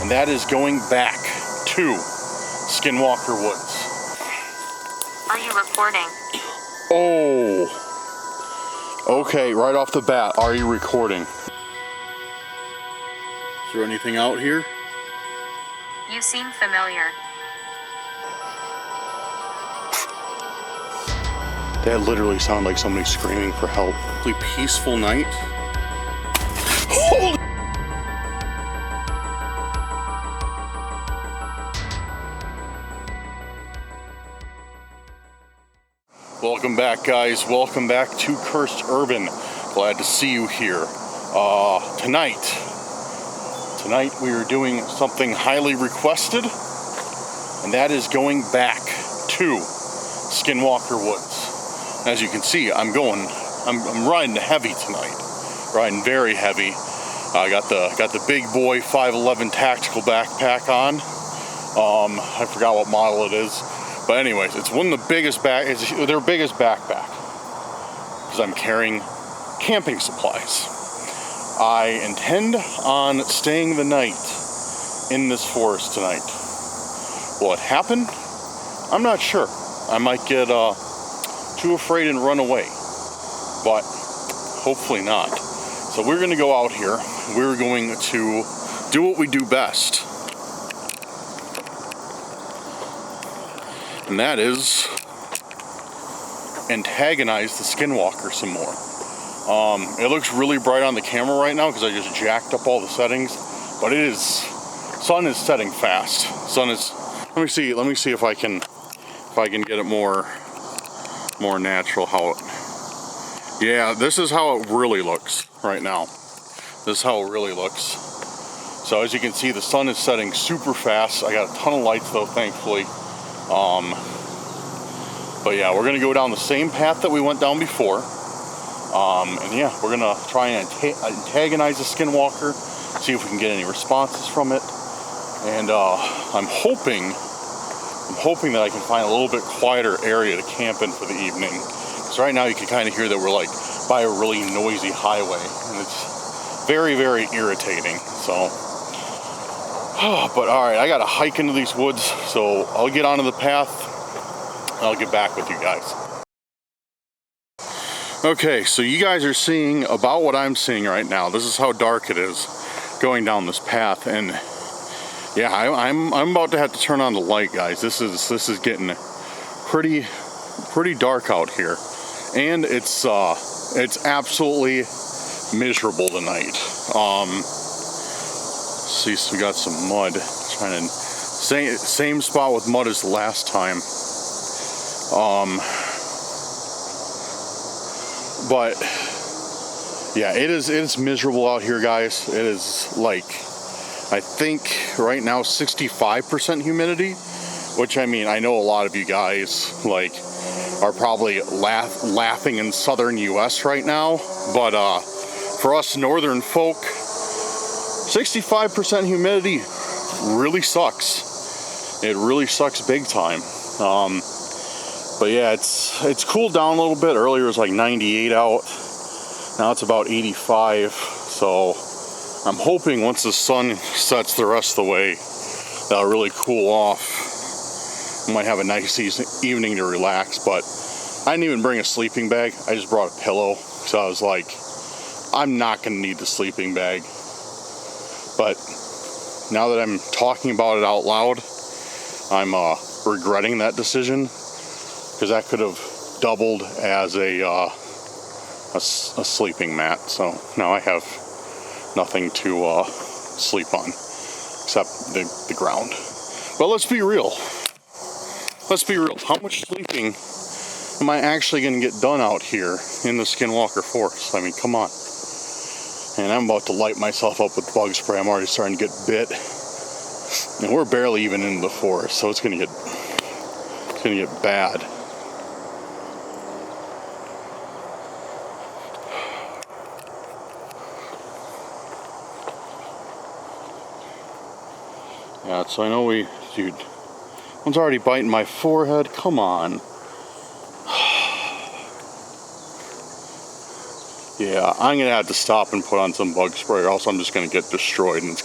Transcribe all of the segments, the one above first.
and that is going back to Skinwalker Woods. Are you recording? Oh, okay, right off the bat, are you recording? Is there anything out here? You seem familiar. That literally sounded like somebody screaming for help. Really peaceful night. Holy! Welcome back, guys. Welcome back to Cursed Urban. Glad to see you here. Tonight we are doing something highly requested, and that is going back to Skinwalker Woods. As you can see, I'm riding heavy tonight. Riding very heavy. I got the big boy 511 tactical backpack on. I forgot what model it is. But anyways, it's one of the biggest it's their biggest backpack. Because I'm carrying camping supplies. I intend on staying the night in this forest tonight. Will it happen? I'm not sure. I might get too afraid and run away. But hopefully not. So we're going to go out here. We're going to do what we do best. And that is antagonize the Skinwalker some more. It looks really bright on the camera right now because I just jacked up all the settings, but sun is setting fast. Let me see if I can get it more natural. Yeah, this is how it really looks right now. This is how it really looks. So as you can see, the sun is setting super fast. I got a ton of lights though, thankfully. But yeah, we're gonna go down the same path that we went down before. And yeah, we're gonna try and antagonize the Skinwalker, see if we can get any responses from it. And I'm hoping that I can find a little bit quieter area to camp in for the evening. Because right now you can kind of hear that we're like by a really noisy highway, and it's very, very irritating. So, but all right, I gotta hike into these woods, so I'll get onto the path and I'll get back with you guys. Okay, so you guys are seeing about what I'm seeing right now. This is how dark it is going down this path, and yeah, I'm about to have to turn on the light, guys. This is getting pretty dark out here, and it's absolutely miserable tonight. See, so we got some mud. Trying to same spot with mud as the last time. But yeah, it's miserable out here, guys. It is like, I think right now 65% humidity, which, I mean, I know a lot of you guys like are probably laughing in southern US right now, but for us northern folk, 65% humidity really sucks. It really sucks big time. But yeah, it's cooled down a little bit. Earlier it was like 98 out. Now it's about 85. So I'm hoping once the sun sets the rest of the way, that'll really cool off. We might have a nice evening to relax. But I didn't even bring a sleeping bag. I just brought a pillow. So I was like, I'm not going to need the sleeping bag. But now that I'm talking about it out loud, I'm regretting that decision. Because that could have doubled as a sleeping mat. So now I have nothing to sleep on except the ground. But let's be real. How much sleeping am I actually going to get done out here in the Skinwalker Forest? I mean, come on. And I'm about to light myself up with bug spray. I'm already starting to get bit. And we're barely even into the forest, so it's going to get bad. Yeah, so I know dude, one's already biting my forehead. Come on. Yeah, I'm gonna have to stop and put on some bug spray, or else I'm just gonna get destroyed, and it's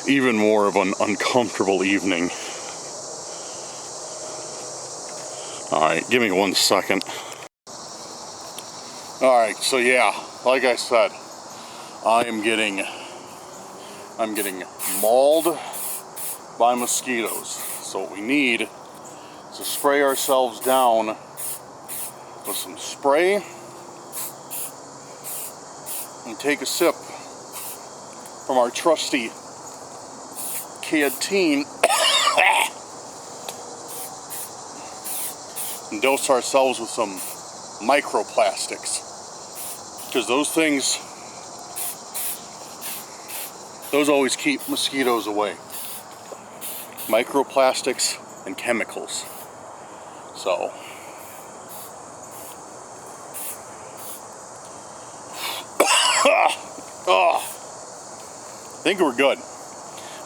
even more of an uncomfortable evening. Alright, give me 1 second. Alright, so yeah, like I said, I'm getting mauled by mosquitoes. So what we need is to spray ourselves down with some spray and take a sip from our trusty canteen and dose ourselves with some microplastics, because those things, those always keep mosquitoes away. Microplastics and chemicals. So oh, I think we're good.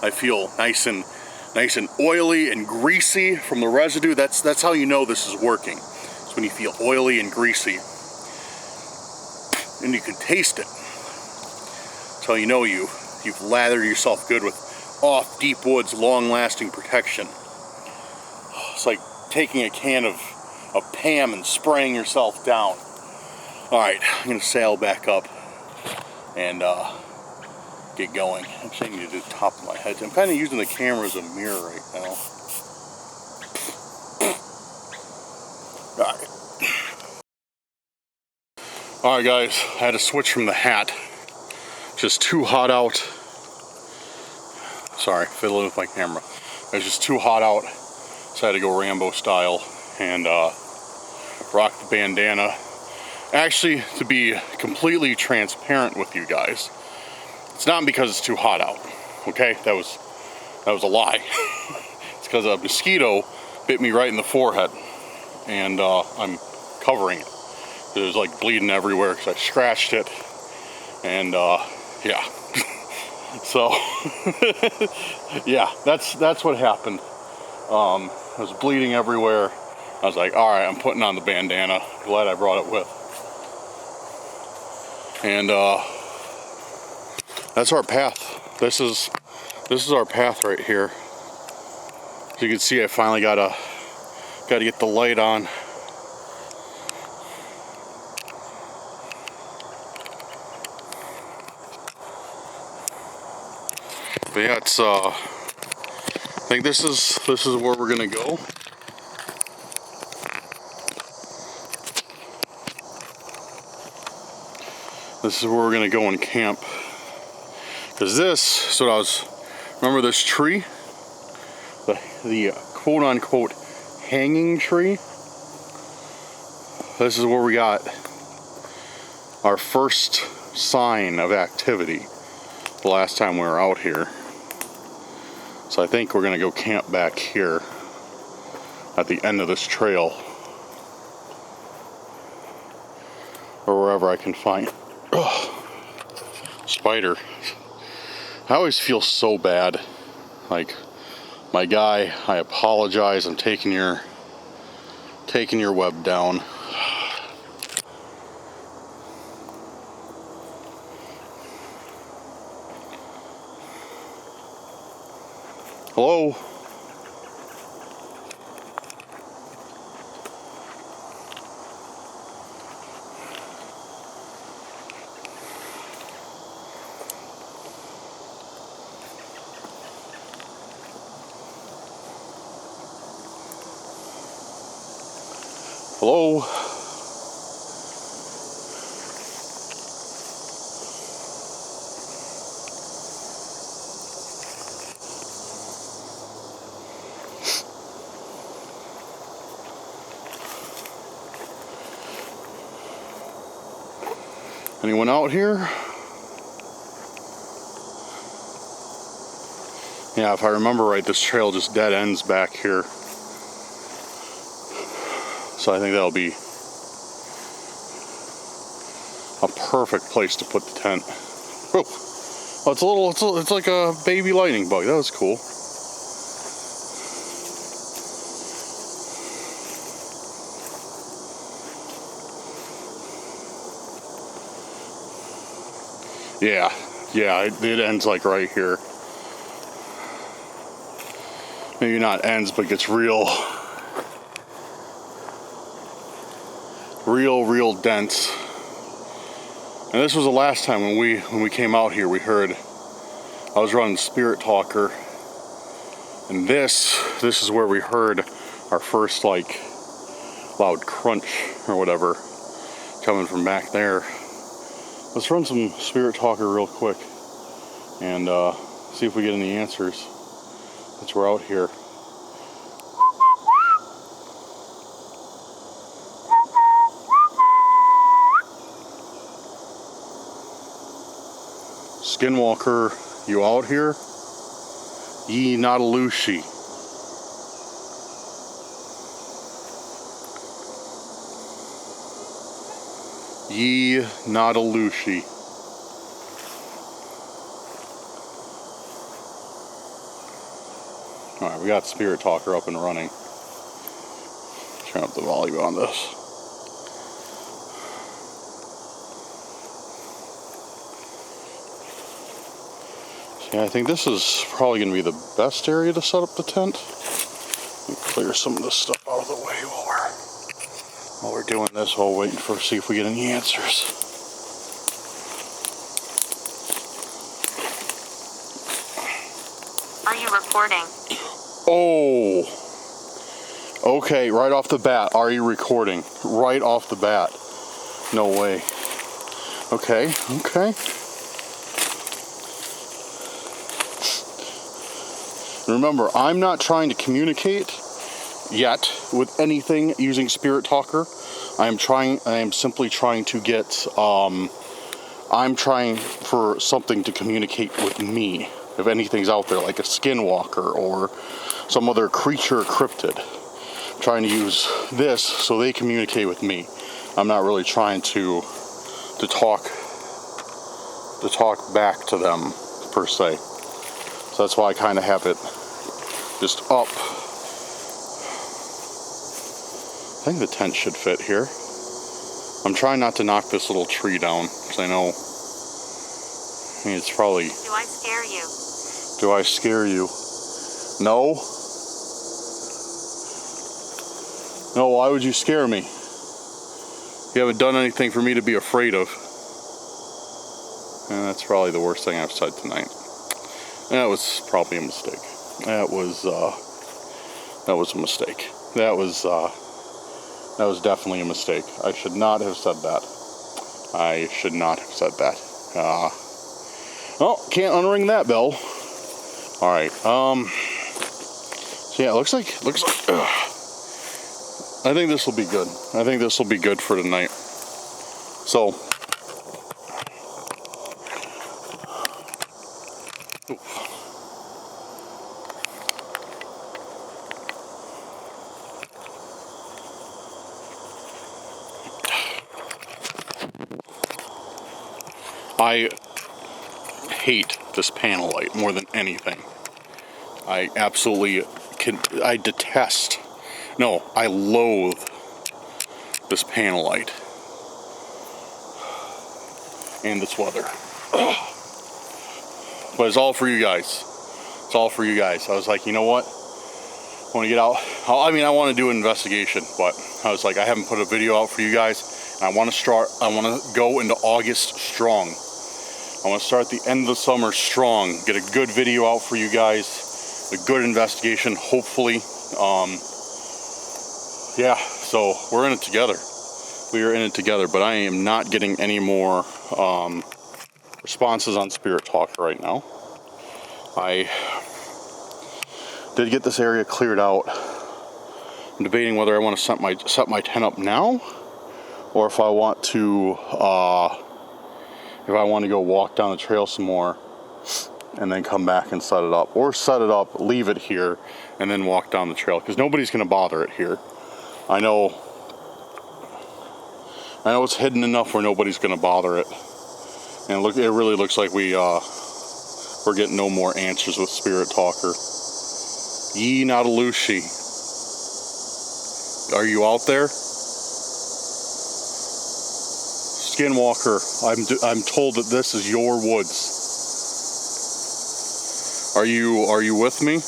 I feel nice and oily and greasy from the residue. That's how you know this is working. It's when you feel oily and greasy, and you can taste it. That's how you know you've lathered yourself good with Off Deep Woods long-lasting protection. It's like taking a can of Pam and spraying yourself down. All right, I'm gonna sail back up and get going. Actually, I need to do the top of my head. I'm kind of using the camera as a mirror right now. All right, guys, I had to switch from the hat. Just too hot out. Sorry, fiddling with my camera. It was just too hot out, so I had to go Rambo style and rock the bandana. Actually, to be completely transparent with you guys, it's not because it's too hot out, okay? That was a lie. It's because a mosquito bit me right in the forehead, and I'm covering it. It was like bleeding everywhere because I scratched it, and yeah. So yeah, that's what happened. I was bleeding everywhere. I was like, all right, I'm putting on the bandana. Glad I brought it with. And that's our path. This is our path right here. As you can see, I finally got to get the light on. But yeah, it's I think this is where we're gonna go. This is where we're gonna go and camp. Because this, remember this tree? The quote unquote hanging tree? This is where we got our first sign of activity the last time we were out here. So I think we're gonna go camp back here at the end of this trail, or wherever I can find. Ugh. Spider. I always feel so bad. Like, my guy, I apologize. I'm taking your web down. Hello? Hello? Anyone out here? Yeah, if I remember right, this trail just dead ends back here. So I think that'll be a perfect place to put the tent. Oh, it's like a baby lightning bug. That was cool. Yeah, it ends like right here. maybe not ends, but gets real dense. And this was the last time when we came out here, we heard, I was running Spirit Talker, and this is where we heard our first like loud crunch or whatever coming from back there. Let's run some Spirit Talker real quick and see if we get any answers since we're out here. Skinwalker, you out here? Ye Nautilus. Ye Nautilus. Alright, we got Spirit Talker up and running. Turn up the volume on this. Yeah, I think this is probably going to be the best area to set up the tent. Let me clear some of this stuff out of the way while we're doing this, while we're waiting for see if we get any answers. Are you recording? Oh! Okay, right off the bat, are you recording? Right off the bat. No way. Okay. Remember, I'm not trying to communicate yet with anything using Spirit Talker. I am simply trying to get, I'm trying for something to communicate with me. If anything's out there, like a Skinwalker or some other creature or cryptid. I'm trying to use this so they communicate with me. I'm not really trying to talk back to them, per se. So that's why I kind of have it just up. I think the tent should fit here. I'm trying not to knock this little tree down, because I know, it's probably... Do I scare you? Do I scare you? No. No, why would you scare me? You haven't done anything for me to be afraid of. And that's probably the worst thing I've said tonight. And that was probably a mistake. That was a mistake. That was definitely a mistake. I should not have said that. I should not have said that. Oh, can't unring that bell. All right. So yeah, it looks like. I think this will be good. I think this will be good for tonight. So. I hate this panel light more than anything. I absolutely I loathe this panel light and this weather. But it's all for you guys. It's all for you guys. I was like, you know what? I want to get out. I want to do an investigation, but I was like, I haven't put a video out for you guys. And I want to go into August strong. I want to start at the end of the summer strong. Get a good video out for you guys. A good investigation, hopefully. Yeah, so we're in it together. We are in it together, but I am not getting any more responses on Spirit Talker right now. I did get this area cleared out. I'm debating whether I want to set my tent up now, or if I want to go walk down the trail some more and then come back and set it up, or set it up, leave it here, and then walk down the trail, because nobody's going to bother it here. I know it's hidden enough where nobody's going to bother it. And look, it really looks like we're getting no more answers with Spirit Talker. Ye Nautilus. Are you out there? Skinwalker, I'm told that this is your woods. Are you with me?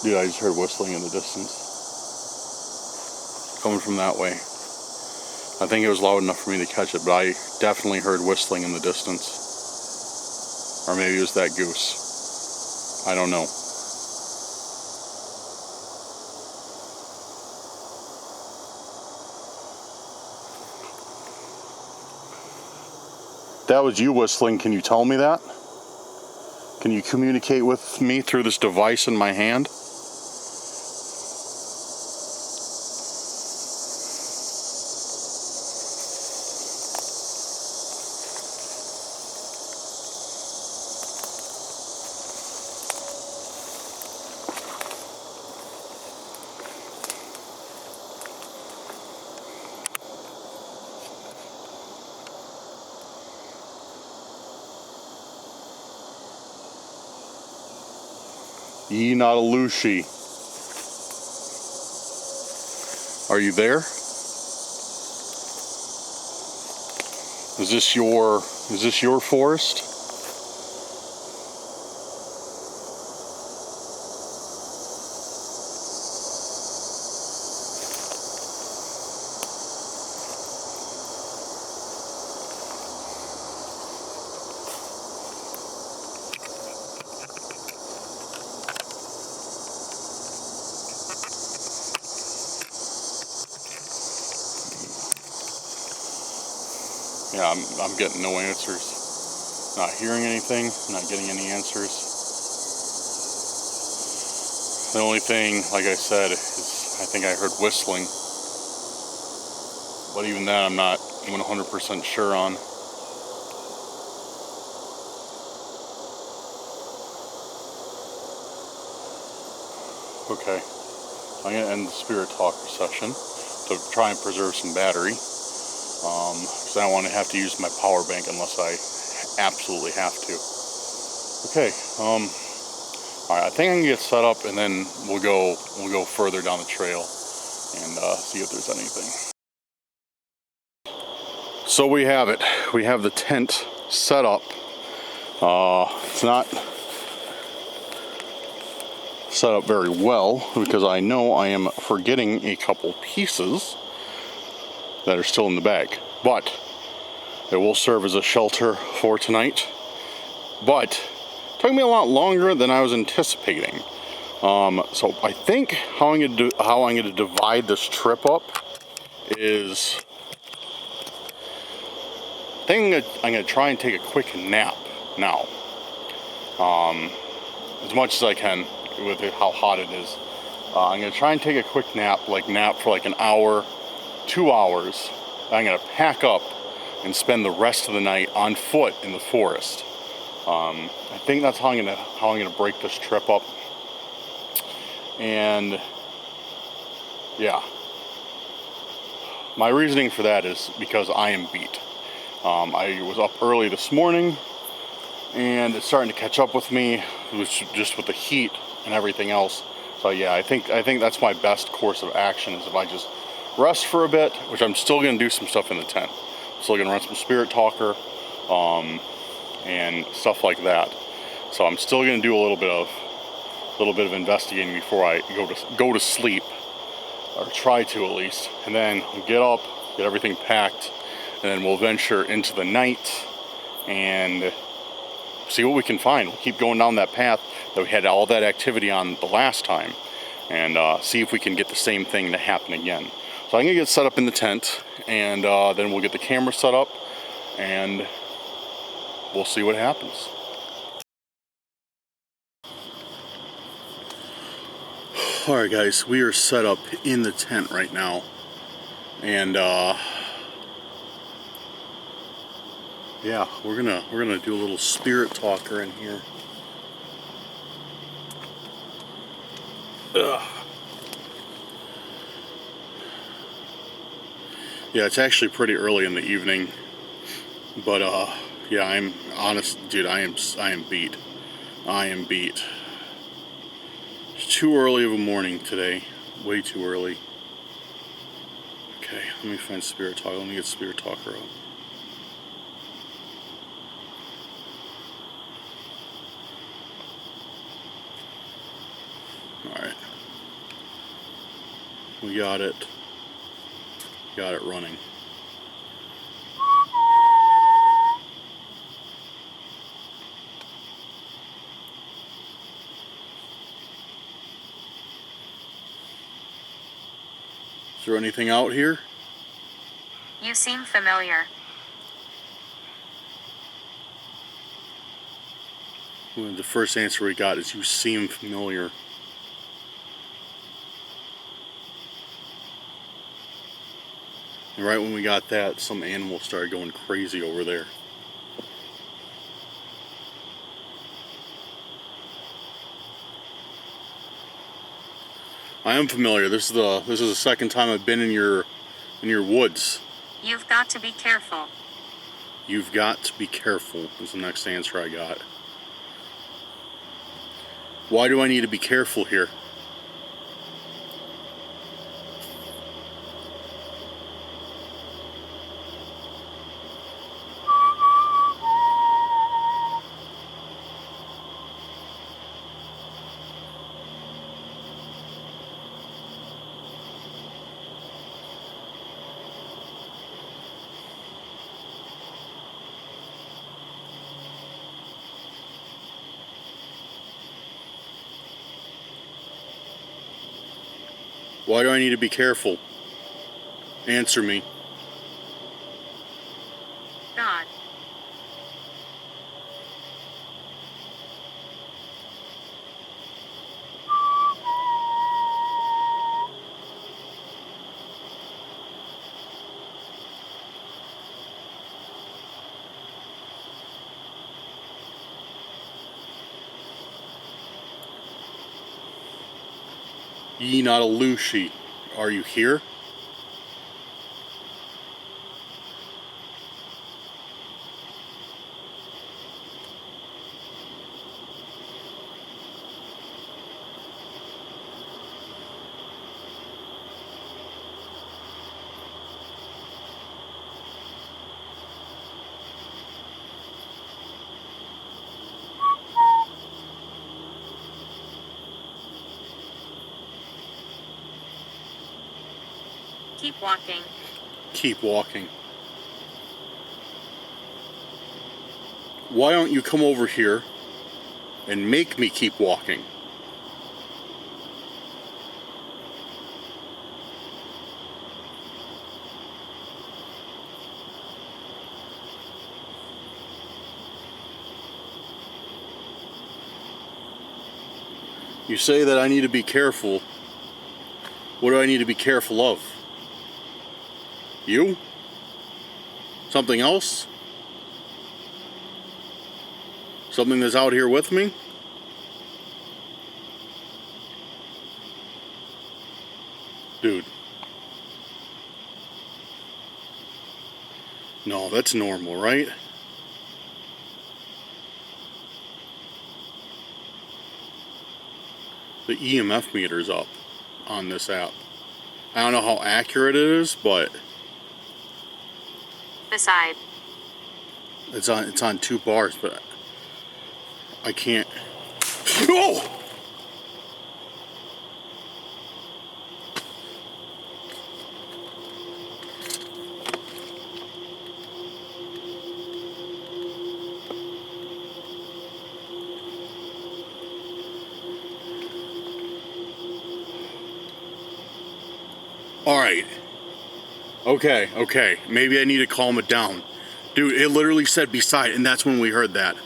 Dude, I just heard whistling in the distance. Coming from that way. I think it was loud enough for me to catch it, but I definitely heard whistling in the distance. Or maybe it was that goose. I don't know. That was you whistling. Can you tell me that? Can you communicate with me through this device in my hand? Ye not a Lucy. Are you there? Is this your forest? Yeah, I'm getting no answers. Not hearing anything, not getting any answers. The only thing, like I said, is I think I heard whistling. But even that I'm not 100% sure on. Okay, I'm going to end the spirit talker session to try and preserve some battery. Because I don't want to have to use my power bank unless I absolutely have to. Okay, alright, I think I can get set up and then we'll go further down the trail and see if there's anything. So we have it. We have the tent set up. It's not set up very well because I know I am forgetting a couple pieces that are still in the bag, but it will serve as a shelter for tonight. But it took me a lot longer than I was anticipating. So I think how I'm going to divide this trip up is I think I'm going to try and take a quick nap now, as much as I can with how hot it is. I'm going to try and take a quick nap for like an hour, 2 hours. I'm going to pack up and spend the rest of the night on foot in the forest. I think that's how I'm going to break this trip up. And yeah, my reasoning for that is because I am beat. I was up early this morning and it's starting to catch up with me, just with the heat and everything else. So yeah, I think that's my best course of action is if I just rest for a bit, which I'm still going to do some stuff in the tent. I'm still going to run some spirit talker and stuff like that. So I'm still going to do a little bit of investigating before I go to sleep, or try to at least, and then get up, get everything packed, and then we'll venture into the night and see what we can find. We'll keep going down that path that we had all that activity on the last time, and see if we can get the same thing to happen again. So I'm gonna get set up in the tent, and then we'll get the camera set up, and we'll see what happens. All right, guys, we are set up in the tent right now, and yeah, we're gonna do a little spirit talker in here. Ugh. Yeah, it's actually pretty early in the evening, but yeah, I'm honest, dude. I am beat. I am beat. It's too early of a morning today. Way too early. Okay, let me find spirit talker. Let me get spirit talker up. Alright. We got it. Got it running. Is there anything out here? You seem familiar. Well, the first answer we got is you seem familiar. And right when we got that, some animal started going crazy over there. I am familiar. This is the second time I've been in your woods. You've got to be careful. You've got to be careful is the next answer I got. Why do I need to be careful here? Why do I need to be careful? Answer me. God. Ye not a Lucy, are you here? Keep walking. Keep walking. Why don't you come over here and make me keep walking? You say that I need to be careful. What do I need to be careful of? You? Something else? Something that's out here with me? Dude. No, that's normal, right? The EMF meter's up on this app. I don't know how accurate it is, but Beside. it's on 2 bars, but I can't. Oh! All right. Okay. Maybe I need to calm it down. Dude, it literally said beside, and that's when we heard that.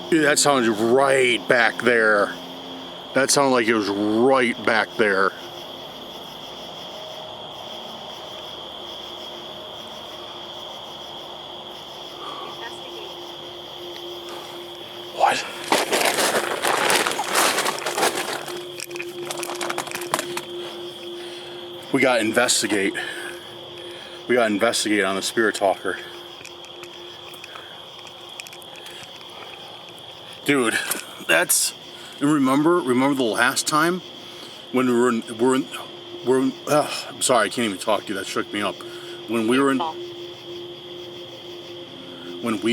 Dude, that sounded right back there. That sounded like it was right back there. What? We gotta investigate. We gotta investigate on the Spirit Talker. Dude, that's... Remember the last time when I'm sorry, I can't even talk to you. That shook me up. When we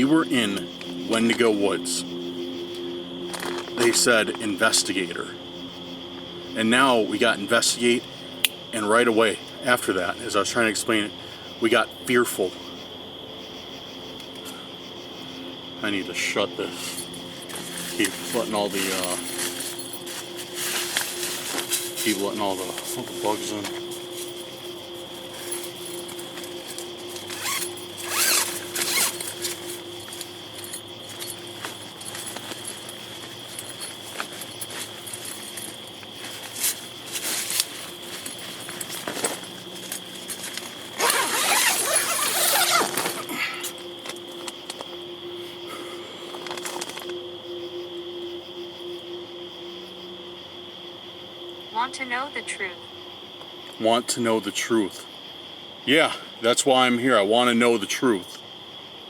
were in Wendigo Woods, they said investigator, and now we got investigate, and right away after that, as I was trying to explain it, we got fearful. I need to shut this. Keep letting all the bugs in. Want to know the truth? Want to know the truth. Yeah, that's why I'm here. I want to know the truth.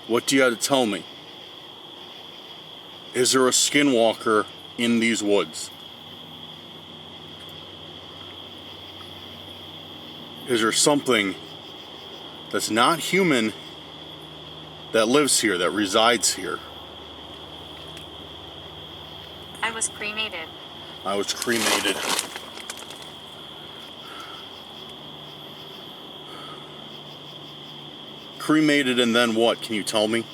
What do you have to tell me? Is there a skinwalker in these woods? Is there something that's not human that lives here, that resides here? I was cremated. I was cremated. Cremated and then what? Can you tell me?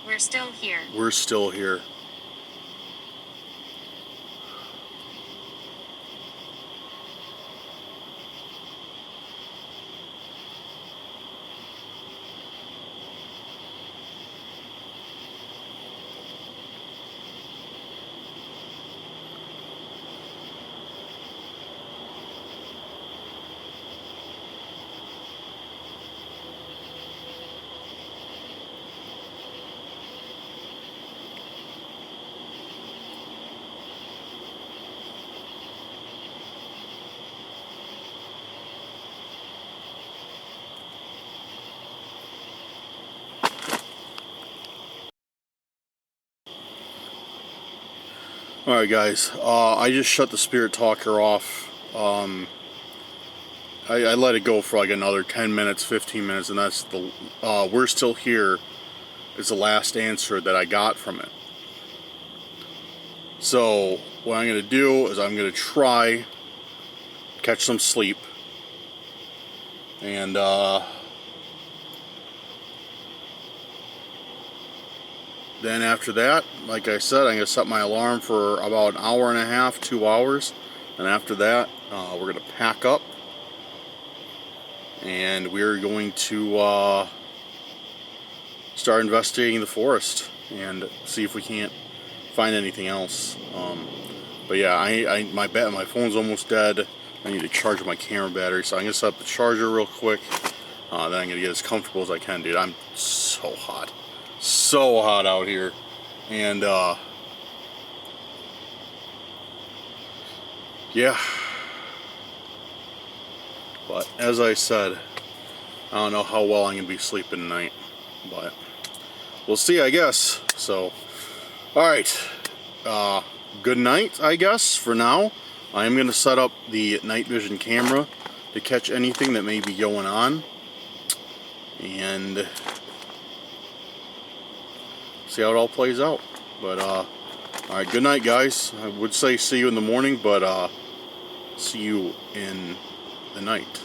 We're still here. We're still here. Alright guys, I just shut the spirit talker off. I let it go for like another 10 minutes, 15 minutes, and that's the, we're still here is the last answer that I got from it. So, what I'm going to do is I'm going to try catch some sleep, and then after that, like I said, I'm going to set my alarm for about an hour and a half, 2 hours. And after that, we're going to pack up. And we're going to start investigating the forest and see if we can't find anything else. But yeah, my phone's almost dead. I need to charge my camera battery. So I'm going to set up the charger real quick. Then I'm going to get as comfortable as I can, dude. I'm so hot. So hot out here, and yeah, but as I said, I don't know how well I'm gonna be sleeping tonight, but we'll see, I guess. So alright, good night, I guess, for now. I am gonna set up the night vision camera to catch anything that may be going on, and see how it all plays out. But alright, good night guys. I would say see you in the morning, but see you in the night.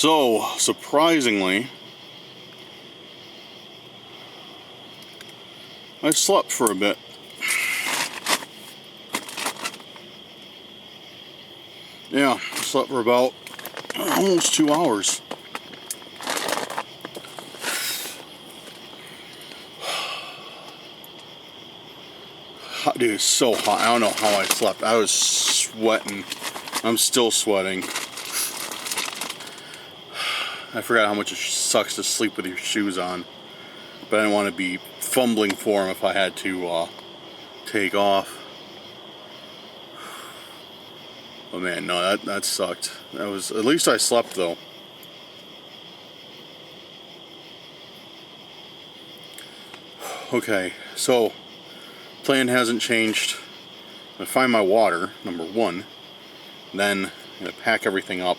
So, surprisingly, I slept for a bit. Yeah, I slept for about almost 2 hours. Dude, it's so hot. I don't know how I slept. I was sweating. I'm still sweating. I forgot how much it sucks to sleep with your shoes on. But I didn't want to be fumbling for them if I had to take off. Oh man, no, that sucked. That was, at least I slept though. Okay, so plan hasn't changed. I'm gonna find my water, number one. Then I'm gonna pack everything up.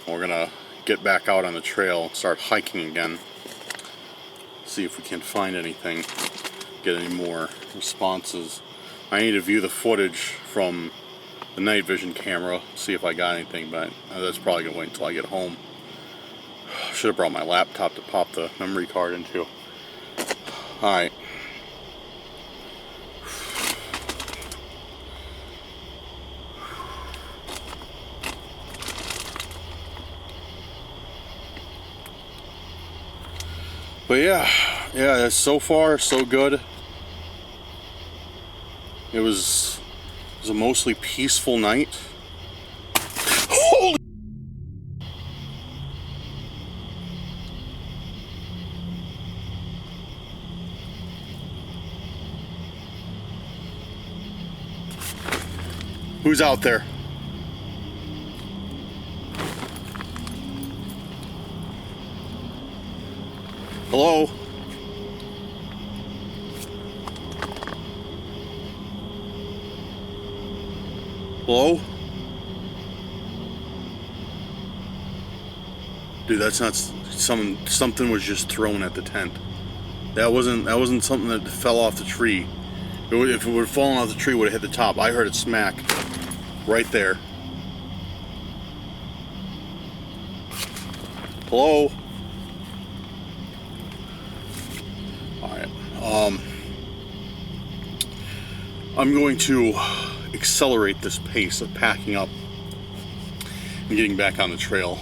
We're gonna get back out on the trail and start hiking again. See if we can find anything, get any more responses. I need to view the footage from the night vision camera, see if I got anything, but that's probably gonna wait until I get home. Should have brought my laptop to pop the memory card into. Alright. But yeah, so far so good. It was a mostly peaceful night. Holy! Who's out there? Hello? Hello? Dude, that's not something was just thrown at the tent. That wasn't something that fell off the tree. If it would have fallen off the tree, it would have hit the top. I heard it smack right there. Hello? Alright. I'm going to accelerate this pace of packing up and getting back on the trail.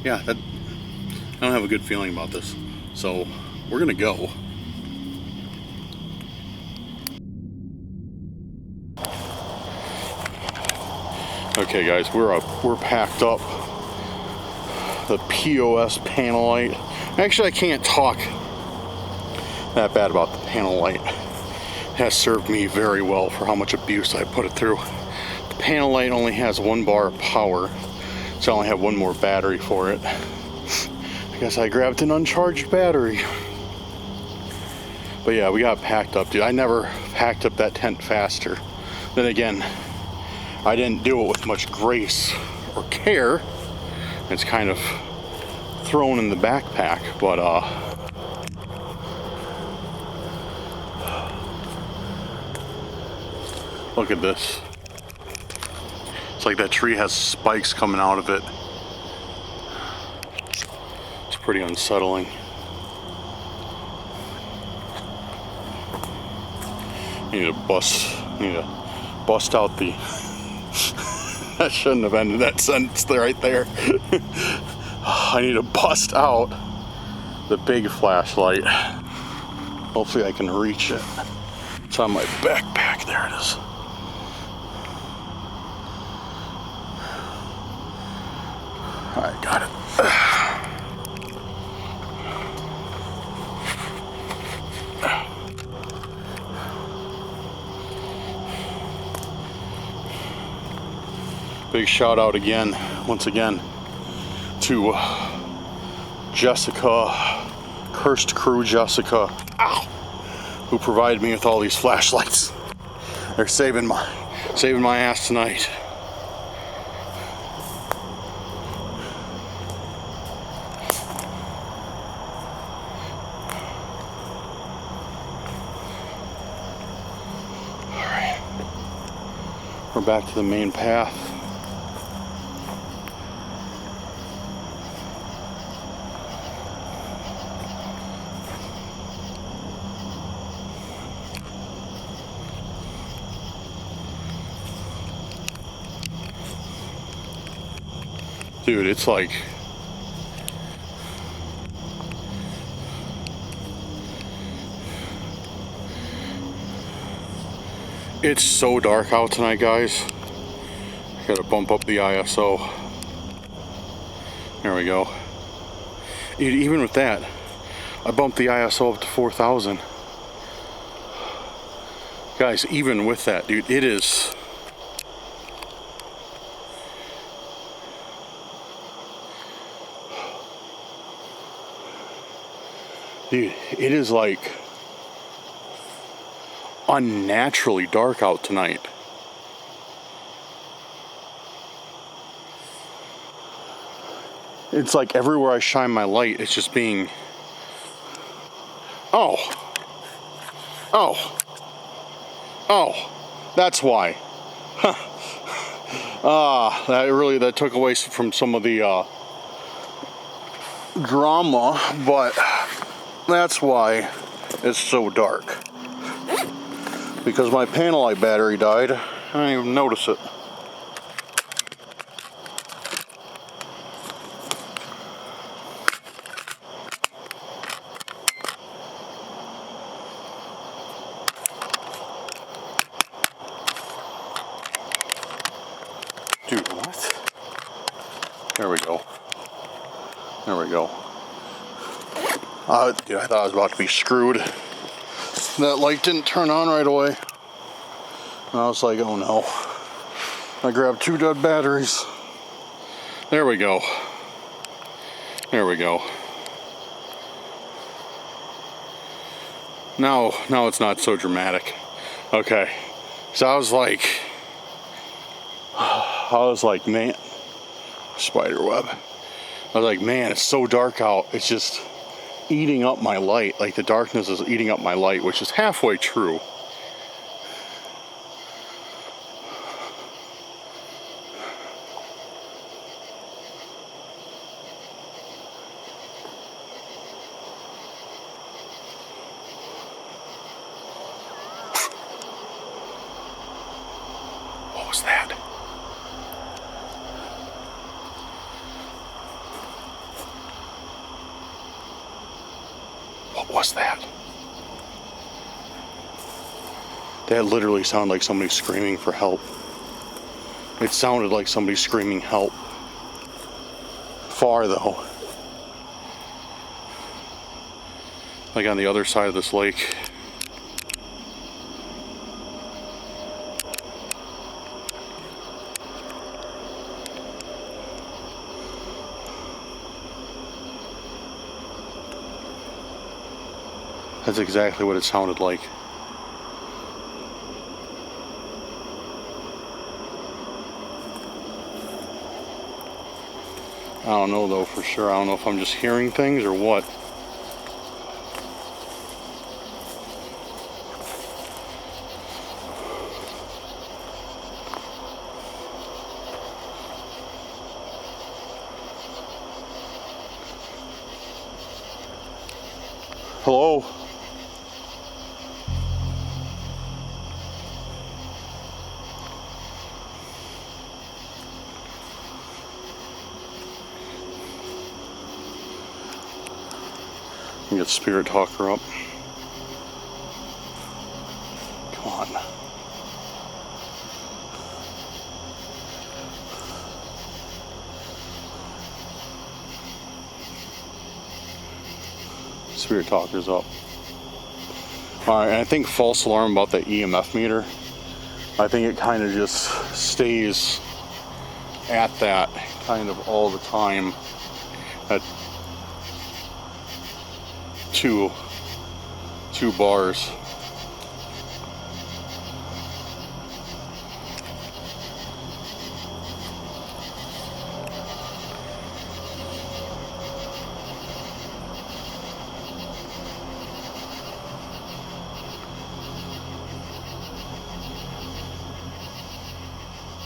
Yeah, I don't have a good feeling about this. So we're gonna go. Okay guys, we're packed up. The POS panel light. Actually, I can't talk that bad about the panel light. It has served me very well for how much abuse I put it through. The panel light only has 1 bar of power, so I only have 1 more battery for it. I guess I grabbed an uncharged battery. But yeah, we got packed up, dude. I never packed up that tent faster. Then again, I didn't do it with much grace or care. It's kind of thrown in the backpack, but look at this. It's like that tree has spikes coming out of it. It's pretty unsettling. I need to bust out the I shouldn't have ended that sentence right there. I need to bust out the big flashlight. Hopefully I can reach it. It's on my backpack. There it is. Alright, got it. Big shout out again, once again, to Jessica, Cursed Crew Jessica, who provided me with all these flashlights. They're saving my ass tonight. All right, we're back to the main path. Dude, it's like... It's so dark out tonight, guys. Gotta bump up the ISO. There we go. Dude, even with that, I bumped the ISO up to 4,000. Guys, even with that, dude, it is... Dude, it is like unnaturally dark out tonight. It's like everywhere I shine my light, it's just being... Oh, that's why. That took away from some of the drama, but that's why it's so dark. Because my panel light battery died, I didn't even notice it. Dude, what? There we go. There we go. Dude, I thought I was about to be screwed. That light didn't turn on right away. And I was like, oh no. I grabbed 2 dead batteries. There we go. There we go. Now it's not so dramatic. Okay. So I was like, man, spider web. I was like, man, it's so dark out. It's just eating up my light. Like the darkness is eating up my light, which is halfway true. What was that? What was that? That literally sounded like somebody screaming for help. It sounded like somebody screaming help. Far though. Like on the other side of this lake. That's exactly what it sounded like. I don't know though for sure. I don't know if I'm just hearing things or what. Hello? Get Spirit Talker up. Come on. Spirit Talker's up. Alright, and I think false alarm about the EMF meter. I think it kind of just stays at that kind of all the time. At two bars.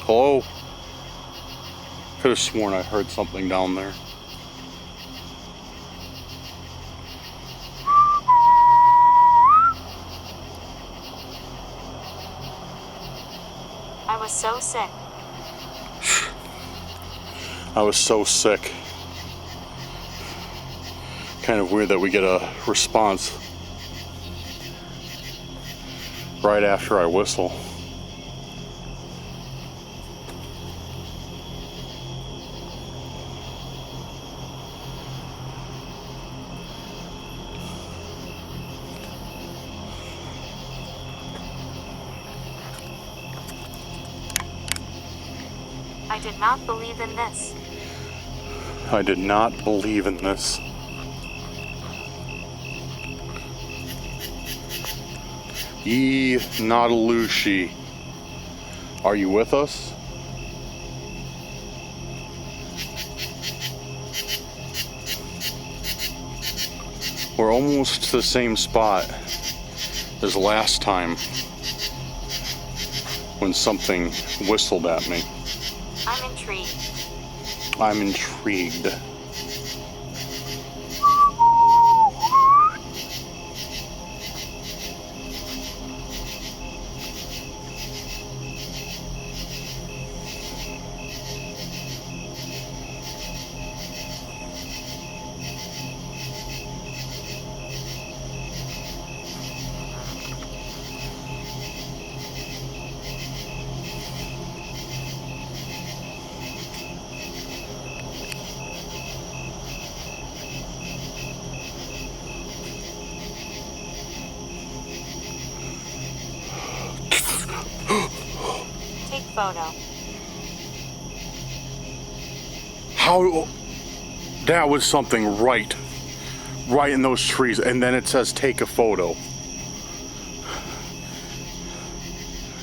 Hello? Could have sworn I heard something down there. I was so sick. I was so sick. Kind of weird that we get a response right after I whistle. I did not believe in this. I did not believe in this. Ye Nautilushi, are you with us? We're almost to the same spot as last time when something whistled at me. I'm intrigued. I'm intrigued. Take photo. How? That was something right in those trees, and then it says take a photo.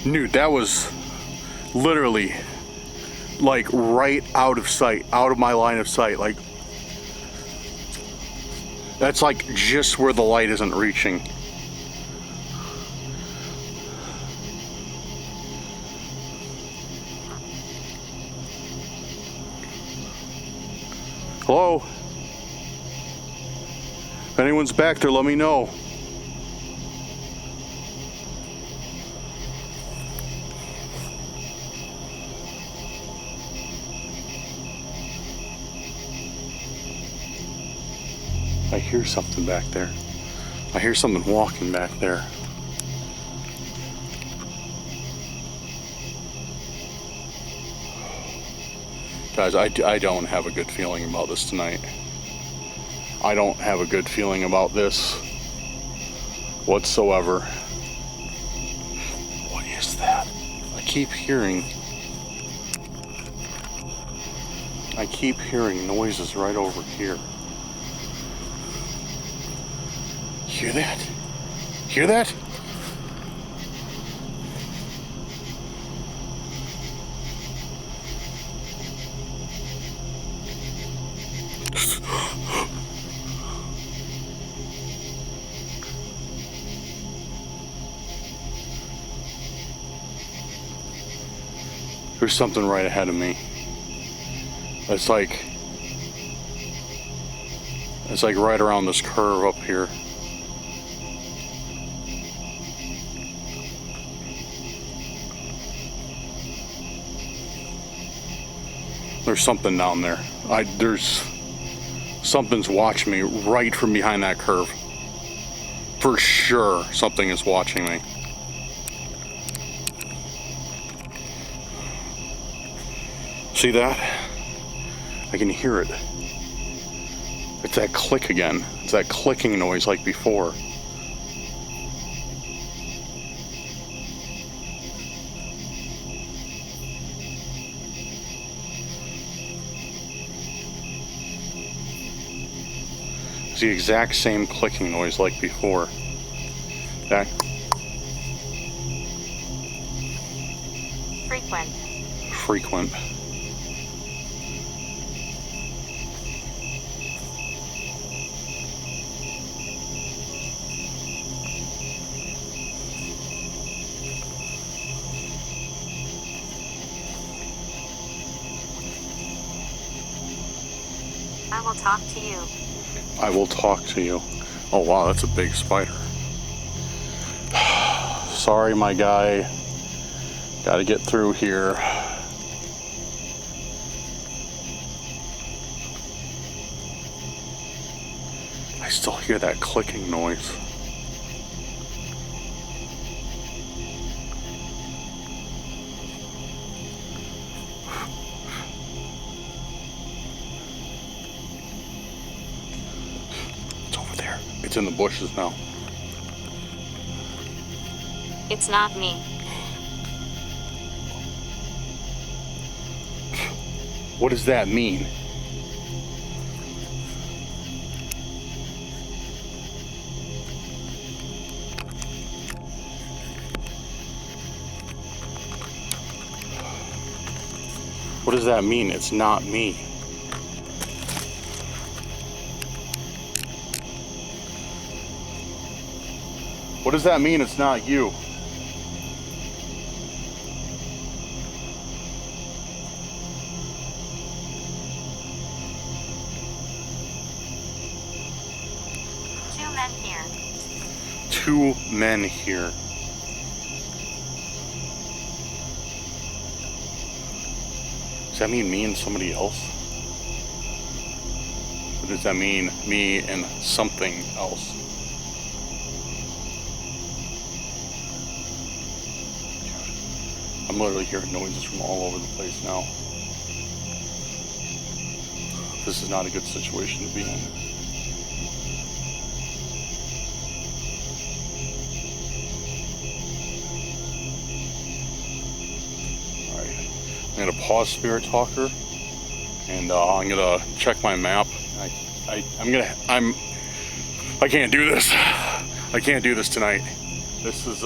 Dude, that was literally like right out of sight, out of my line of sight. Like, that's like just where the light isn't reaching. Hello? If anyone's back there, let me know. I hear something back there. I hear something walking back there. Guys, I don't have a good feeling about this tonight. I don't have a good feeling about this whatsoever. What is that? I keep hearing noises right over here. Hear that? Hear that? There's something right ahead of me. It's like right around this curve up here. There's something down there. Something's watching me right from behind that curve. For sure, something is watching me. See that? I can hear it. It's that click again. It's that clicking noise like before. It's the exact same clicking noise like before. That frequent. I will talk to you. I will talk to you. Oh wow, that's a big spider. Sorry, my guy. Gotta get through here. I still hear that clicking noise. It's over there. It's in the bushes now. It's not me. What does that mean? What does that mean? It's not me. What does that mean? It's not you. Two men here. Two men here. Does that mean me and somebody else? Or does that mean me and something else? I'm literally hearing noises from all over the place now. This is not a good situation to be in. I'm gonna pause Spirit Talker, and I'm gonna check my map. I can't do this. I can't do this tonight. This is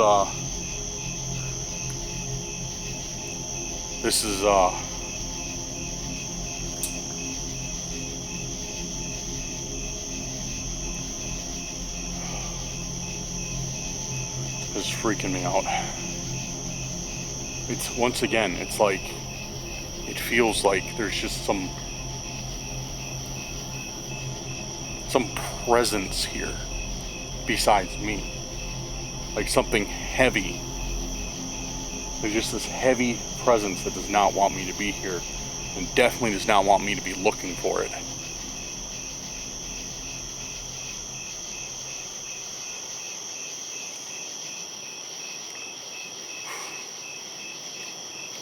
freaking me out. It's once again, it's like, it feels like there's just some presence here besides me. Like something heavy. There's just this heavy presence that does not want me to be here, and definitely does not want me to be looking for it.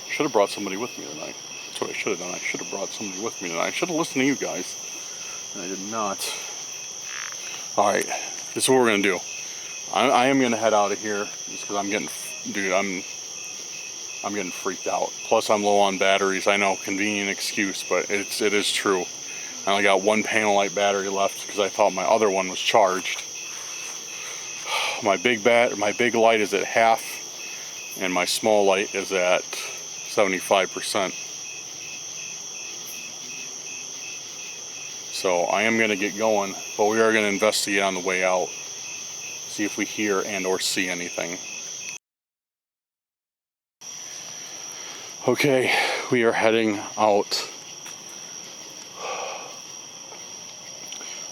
Should have brought somebody with me tonight. That's what I should have done. I should have brought somebody with me tonight. I should have listened to you guys, and I did not. Alright, this is what we're going to do. I am going to head out of here, just because I'm getting freaked out. Plus I'm low on batteries. I know, convenient excuse, but it is true. I only got one panel light battery left, because I thought my other one was charged. My big light is at half, and my small light is at 75%. So I am going to get going, but we are going to investigate on the way out. See if we hear and or see anything. Okay, we are heading out.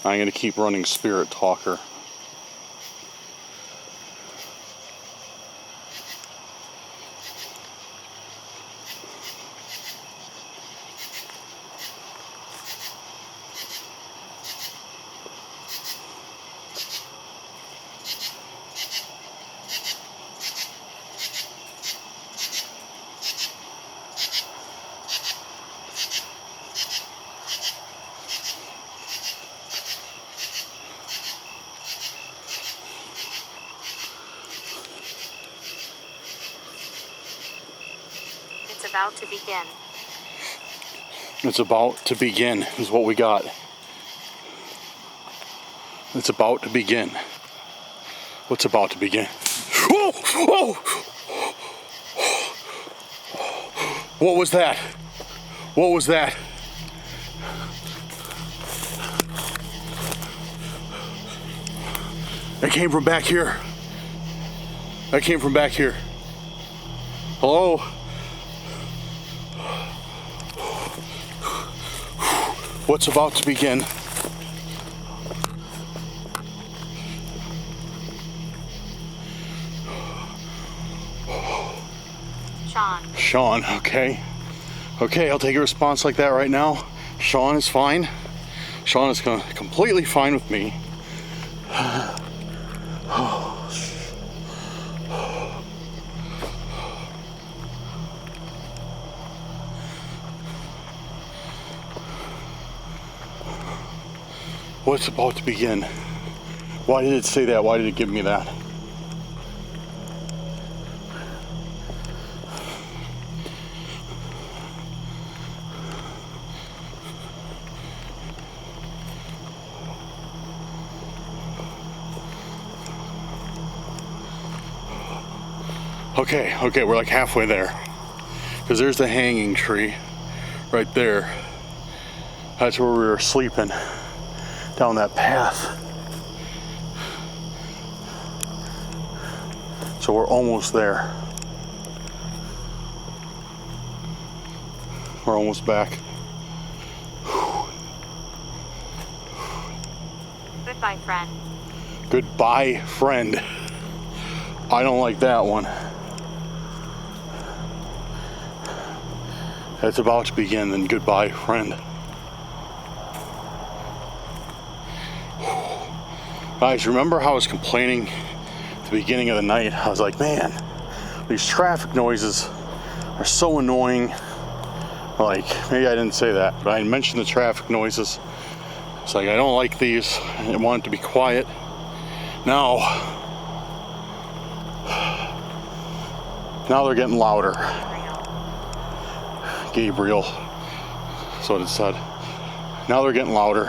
I'm going to keep running Spirit Talker. It's about to begin. It's about to begin is what we got. It's about to begin. What's about to begin? Whoa! Whoa! What was that? What was that? That came from back here. That came from back here. Hello? What's about to begin? Sean, okay. Okay, I'll take a response like that right now. Sean is fine. Sean is completely fine with me. What's about to begin? Why did it say that? Why did it give me that? Okay, we're like halfway there. Because there's the hanging tree right there. That's where we were sleeping, down that path. So we're almost there. We're almost back. Goodbye, friend. Goodbye, friend. I don't like that one. It's about to begin, then goodbye, friend. Guys, remember how I was complaining at the beginning of the night? I was like, man, these traffic noises are so annoying. Like, maybe I didn't say that, but I mentioned the traffic noises. It's like, I don't like these. I want it to be quiet. Now they're getting louder. Gabriel. That's what it said. Now they're getting louder.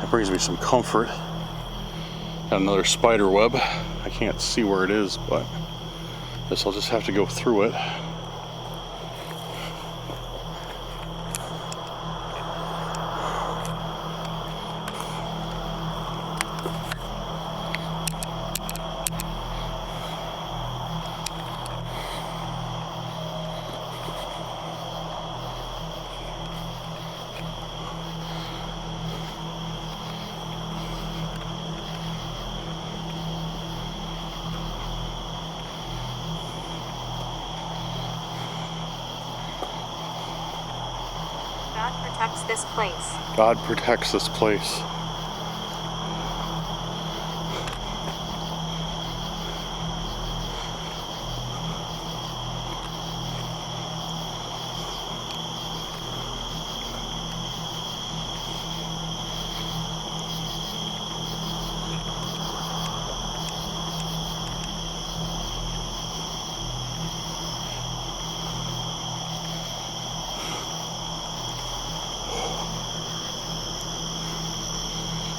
That brings me some comfort. Got another spider web. I can't see where it is, but I guess I'll just have to go through it. God protects this place. God protects this place.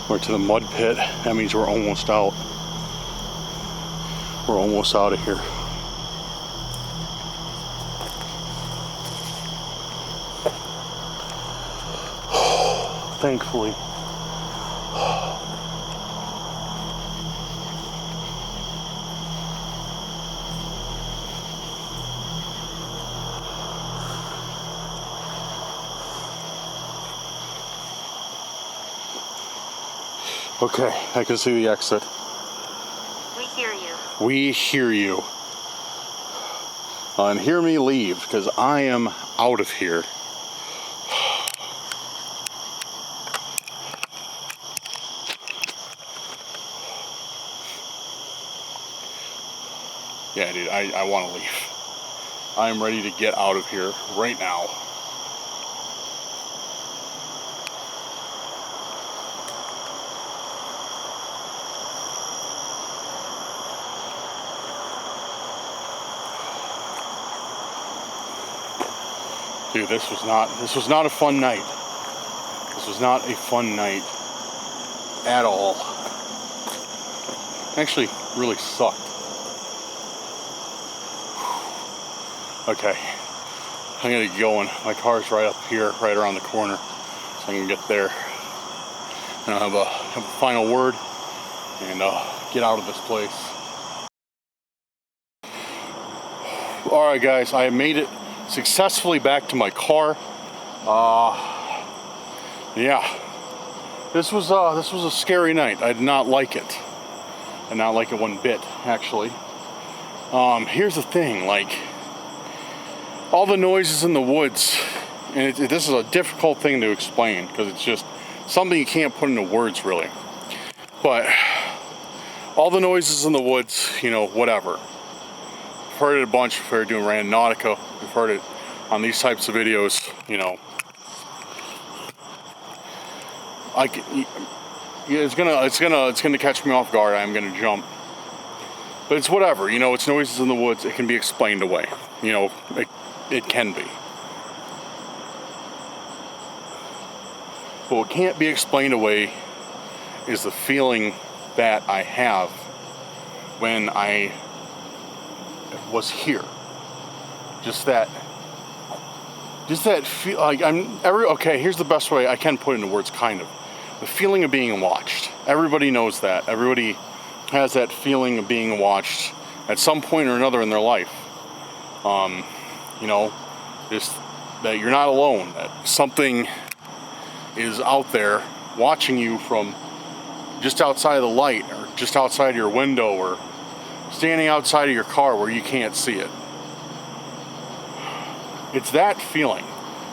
We're to the mud pit. That means we're almost out. We're almost out of here. Thankfully. Okay, I can see the exit. We hear you. We hear you. And hear me leave, because I am out of here. Yeah, dude, I want to leave. I am ready to get out of here right now. Dude, this was not a fun night. This was not a fun night at all. Actually, really sucked. Okay, I'm gonna get going. My car's right up here, right around the corner, so I can get there. And I'll have a final word and get out of this place. All right, guys, I made it successfully back to my car. Yeah, this was a scary night. I did not like it. I did not like it one bit, actually. Here's the thing, like, all the noises in the woods and this is a difficult thing to explain because it's just something you can't put into words really. But all the noises in the woods, you know, whatever. We've heard it a bunch if we're doing Randonautica. We've heard it on these types of videos, you know. It's gonna catch me off guard. I'm gonna jump. But it's whatever, you know, it's noises in the woods. It can be explained away. You know, it can be. But what can't be explained away is the feeling that I have when I was here. Just that feel, like okay, here's the best way I can put it into words, kind of. The feeling of being watched. Everybody knows that. Everybody has that feeling of being watched at some point or another in their life. You know, just that you're not alone, that something is out there watching you from just outside of the light, or just outside of your window, or standing outside of your car where you can't see it. It's that feeling.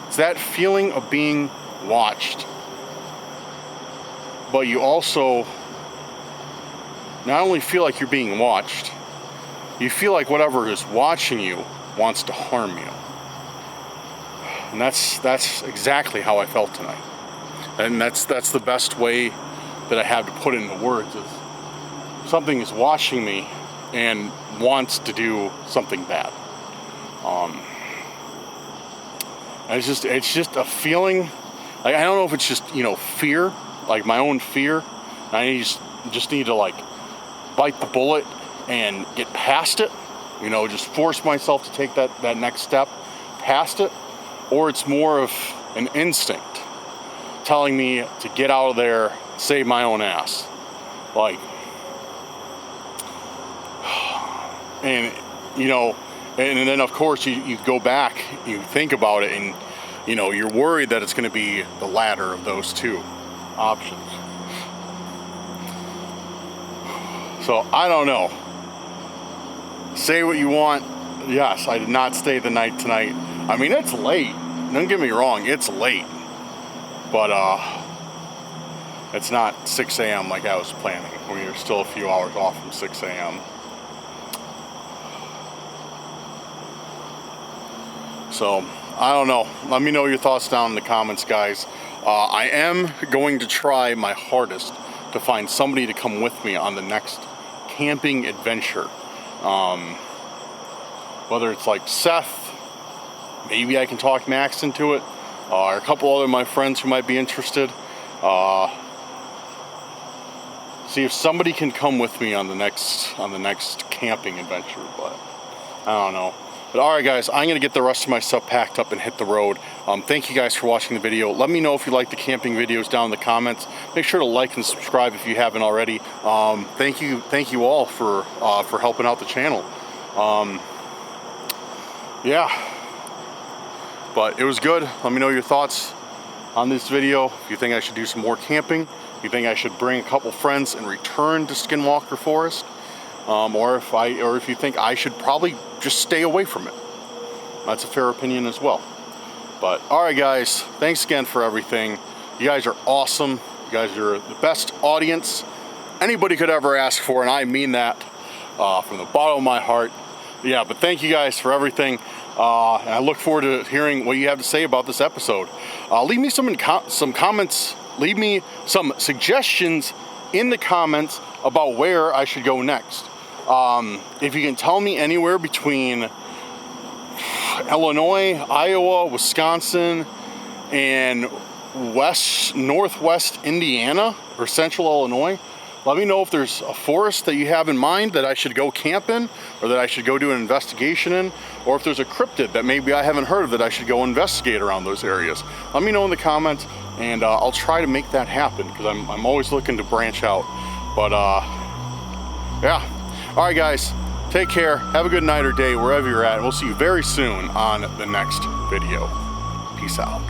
It's that feeling of being watched. But you also not only feel like you're being watched, you feel like whatever is watching you wants to harm you. And that's exactly how I felt tonight. And that's the best way that I have to put it into words, is something is watching me and wants to do something bad. And it's just a feeling, like, I don't know if it's just, you know, fear, like my own fear. I just need to like bite the bullet and get past it, you know, just force myself to take that next step past it. Or it's more of an instinct telling me to get out of there, save my own ass. Like, and you know, and then of course you go back, you think about it, and you know, you're worried that it's going to be the latter of those two options. So I don't know. Say what you want. Yes, I did not stay the night tonight. I mean, it's late. Don't get me wrong, it's late. But it's not 6 a.m. like I was planning. We're still a few hours off from 6 a.m. So I don't know. Let me know your thoughts down in the comments, guys. I am going to try my hardest to find somebody to come with me on the next camping adventure. Whether it's like Seth, maybe I can talk Max into it, or a couple other of my friends who might be interested. See if somebody can come with me on the next camping adventure, but I don't know. But alright guys, I'm going to get the rest of my stuff packed up and hit the road. Thank you guys for watching the video. Let me know if you like the camping videos down in the comments. Make sure to like and subscribe if you haven't already. Thank you all for helping out the channel. Yeah. But it was good. Let me know your thoughts on this video. If you think I should do some more camping, if you think I should bring a couple friends and return to Skinwalker Forest, or if you think I should probably just stay away from it. That's a fair opinion as well. But alright guys, thanks again for everything. You guys are awesome. You guys are the best audience anybody could ever ask for, and I mean that from the bottom of my heart. Yeah, but thank you guys for everything. And I look forward to hearing what you have to say about this episode. Leave me some comments. Leave me some suggestions in the comments about where I should go next. If you can tell me anywhere between Illinois, Iowa, Wisconsin, and northwest Indiana or central Illinois, let me know if there's a forest that you have in mind that I should go camp in, or that I should go do an investigation in, or if there's a cryptid that maybe I haven't heard of that I should go investigate around those areas. Let me know in the comments, and I'll try to make that happen, because I'm always looking to branch out. But yeah. All right, guys. Take care. Have a good night or day wherever you're at, and we'll see you very soon on the next video. Peace out.